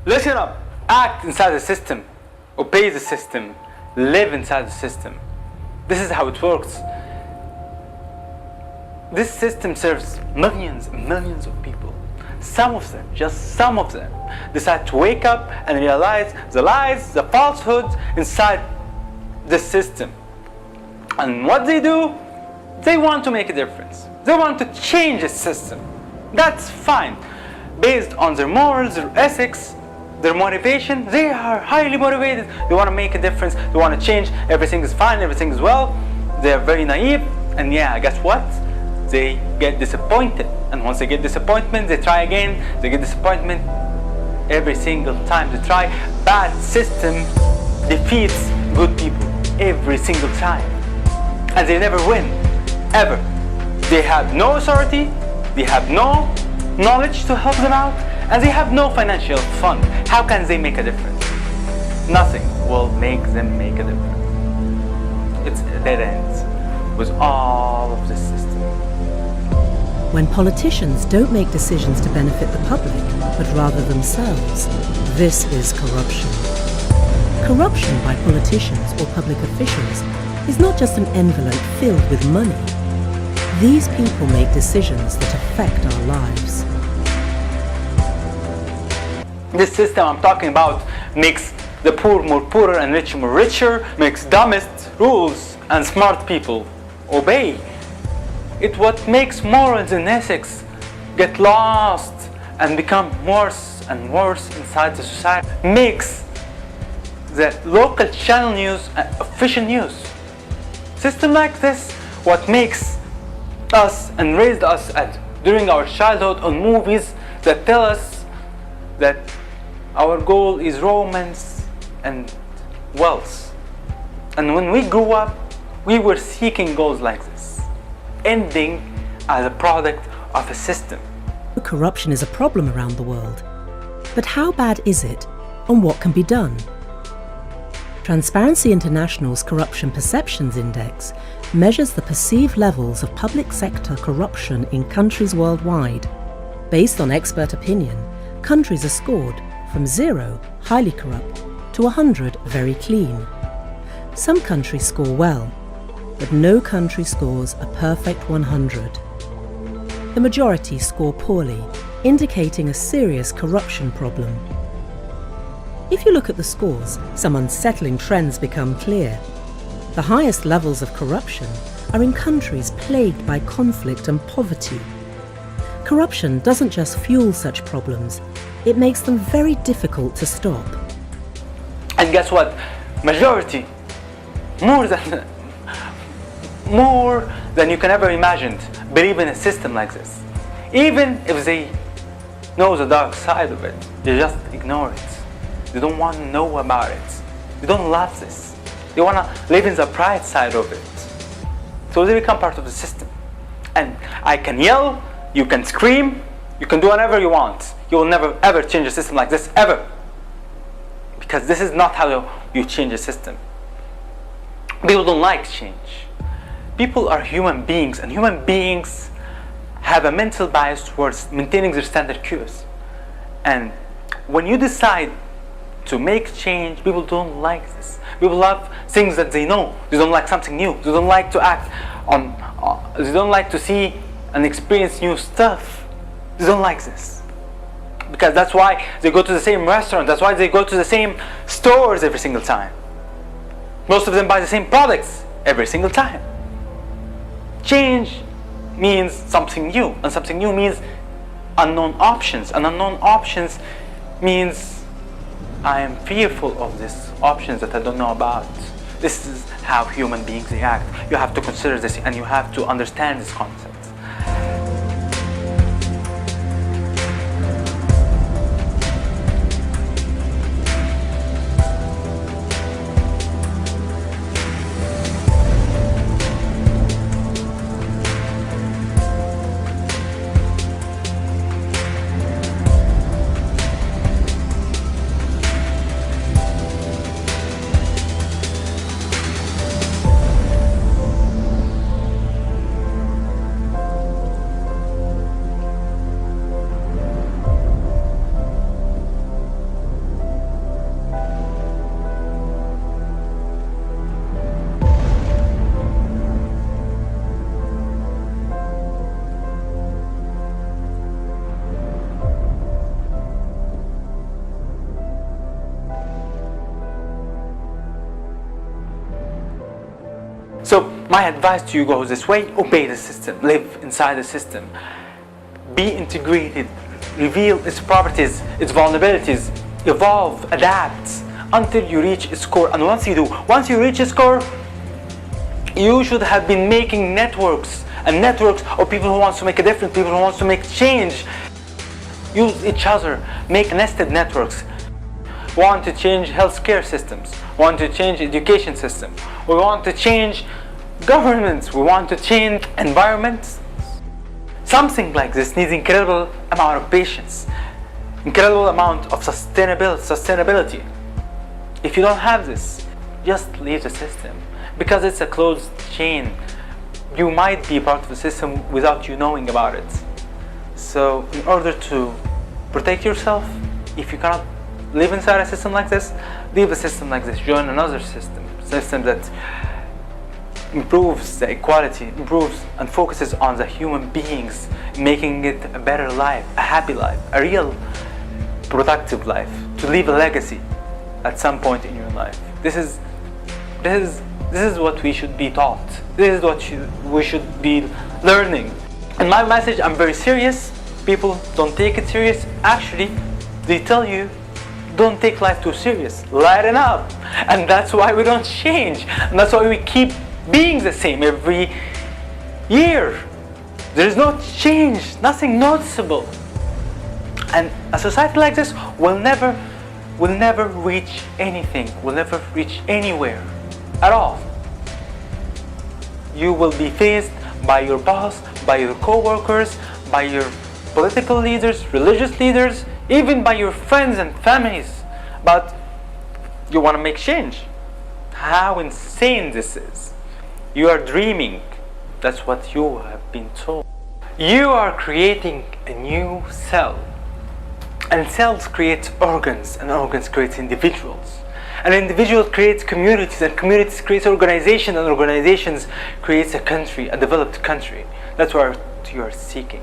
Listen up. Act inside the system. Obey the system. Live inside the system. This is how it works. This system serves millions and millions of people. Some of them, just some of them, decide to wake up and realize the lies, the falsehoods inside the system. And what they do, they want to make a difference. They want to change the system. That's fine. Based on their morals, their ethics, their motivation, they are highly motivated. They want to make a difference. They want to change. Everything is fine. Everything is well. They are very naive. And yeah, guess what? They get disappointed. And once they get disappointment, they try again. They get disappointment every single time they try. Bad system defeats good people every single time. And they never win, ever. They have no authority. They have no knowledge to help them out. And they have no financial fund. How can they make a difference? Nothing will make them make a difference. It's a dead end with all of this system. When politicians don't make decisions to benefit the public, but rather themselves, this is corruption. Corruption by politicians or public officials is not just an envelope filled with money. These people make decisions that affect our lives. This system I'm talking about makes the poor more poorer and rich more richer, makes dumbest rules and smart people obey. It's what makes morals and ethics get lost and become worse and worse inside the society. Makes the local channel news official news. System like this, what makes us and raised us during our childhood on movies that tell us that our goal is romance and wealth. And when we grew up, we were seeking goals like this, ending as a product of a system. Corruption is a problem around the world. But how bad is it, and what can be done? Transparency International's Corruption Perceptions Index measures the perceived levels of public sector corruption in countries worldwide. Based on expert opinion, countries are scored from 0, highly corrupt, to 100, very clean. Some countries score well, but no country scores a perfect 100. The majority score poorly, indicating a serious corruption problem. If you look at the scores, some unsettling trends become clear. The highest levels of corruption are in countries plagued by conflict and poverty. Corruption doesn't just fuel such problems, it makes them very difficult to stop. And guess what? Majority, more than you can ever imagine, believe in a system like this. Even if they know the dark side of it, they just ignore it. They don't want to know about it. They don't love this. They want to live in the bright side of it. So they become part of the system. And I can yell, you can scream, you can do whatever you want. You will never ever change a system like this, ever. Because this is not how you change a system. People don't like change. People are human beings, and human beings have a mental bias towards maintaining their standard cues. And when you decide to make change, people don't like this. People love things that they know. They don't like something new. They don't like to act on, they don't like to see and experience new stuff. They don't like this. Because that's why they go to the same restaurant. That's why they go to the same stores every single time. Most of them buy the same products every single time. Change means something new, and something new means unknown options, and unknown options means I am fearful of these options that I don't know about. This is how human beings react. You have to consider this, and you have to understand this concept. So my advice to you goes this way: obey the system, live inside the system, be integrated, reveal its properties, its vulnerabilities, evolve, adapt until you reach its core. And once you reach its core, you should have been making networks and networks of people who want to make a difference, people who want to make change. Use each other, make nested networks. We want to change healthcare systems, we want to change education system, we want to change governments, we want to change environments. Something like this needs incredible amount of patience, incredible amount of sustainability. If you don't have this, just leave the system, because it's a closed chain. You might be part of the system without you knowing about it. So in order to protect yourself, if you cannot live inside a system like this, leave a system like this, join another system that improves the equality, improves and focuses on the human beings, making it a better life, a happy life, a real productive life, to leave a legacy at some point in your life. This is what we should be taught. This is what we should be learning. And my message, I'm very serious. People don't take it serious. Actually, they tell you, don't take life too serious, lighten up. And that's why we don't change. And that's why we keep being the same every year. There is no change, nothing noticeable. And a society like this will never reach anything, will never reach anywhere at all. You will be faced by your boss, by your co-workers, by your political leaders, religious leaders, even by your friends and families. But you want to make change. How insane this is. You are dreaming. That's what you have been told. You are creating a new cell. And cells create organs, and organs create individuals. An individual creates communities, and communities create organizations, and organizations creates a country, a developed country. That's what you are seeking.